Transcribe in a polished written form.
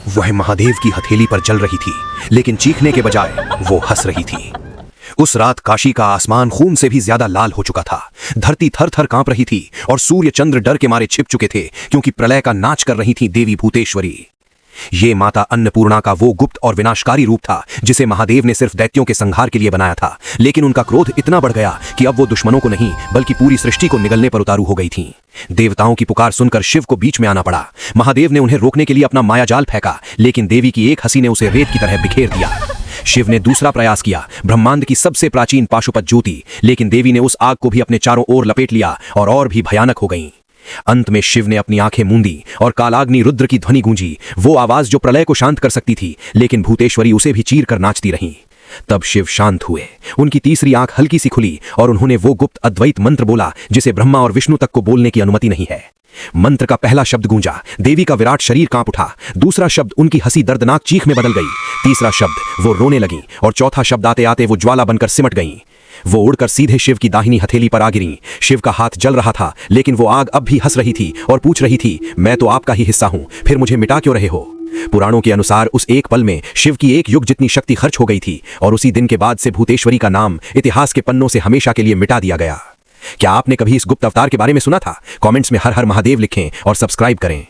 वह महादेव की हथेली पर जल रही थी, लेकिन चीखने के बजाय वो हंस रही थी। उस रात काशी का आसमान खून से भी ज्यादा लाल हो चुका था। धरती थर थर कांप रही थी और सूर्य चंद्र डर के मारे छिप चुके थे, क्योंकि प्रलय का नाच कर रही थी देवी भूतेश्वरी। ये माता अन्नपूर्णा का वो गुप्त और विनाशकारी रूप था जिसे महादेव ने सिर्फ दैत्यों के संहार के लिए बनाया था। लेकिन उनका क्रोध इतना बढ़ गया कि अब वो दुश्मनों को नहीं बल्कि पूरी सृष्टि को निगलने पर उतारू हो गई थीं। देवताओं की पुकार सुनकर शिव को बीच में आना पड़ा। महादेव ने उन्हें रोकने के लिए अपना मायाजाल फेंका, लेकिन देवी की एक हंसी ने उसे रेत की तरह बिखेर दिया। शिव ने दूसरा प्रयास किया, ब्रह्मांड की सबसे प्राचीन पाशुपत ज्योति, लेकिन देवी ने उस आग को भी अपने चारों ओर लपेट लिया और भी भयानक हो गईं। अंत में शिव ने अपनी आंखें मूंदी और कालाग्नि रुद्र की ध्वनि गूंजी, वो आवाज जो प्रलय को शांत कर सकती थी, लेकिन भूतेश्वरी उसे भी चीर कर नाचती रहीं। तब शिव शांत हुए, उनकी तीसरी आंख हल्की सी खुली और उन्होंने वो गुप्त अद्वैत मंत्र बोला जिसे ब्रह्मा और विष्णु तक को बोलने की अनुमति नहीं है। मंत्र का पहला शब्द गूंजा, देवी का विराट शरीर कांप उठा। दूसरा शब्द उनकी हंसी दर्दनाक चीख में बदल गई। तीसरा शब्द वो रोने लगी और चौथा शब्द आते आते वो ज्वाला बनकर सिमट गईं। वो उड़कर सीधे शिव की दाहिनी हथेली पर आ गिरीं। शिव का हाथ जल रहा था, लेकिन वो आग अब भी हंस रही थी और पूछ रही थी, मैं तो आपका ही हिस्सा हूं, फिर मुझे मिटा क्यों रहे हो? पुराणों के अनुसार उस एक पल में शिव की एक युग जितनी शक्ति खर्च हो गई थी और उसी दिन के बाद से भूतेश्वरी का नाम इतिहास के पन्नों से हमेशा के लिए मिटा दिया गया। क्या आपने कभी इस गुप्त अवतार के बारे में सुना था? कमेंट्स में हर हर महादेव लिखें और सब्सक्राइब करें।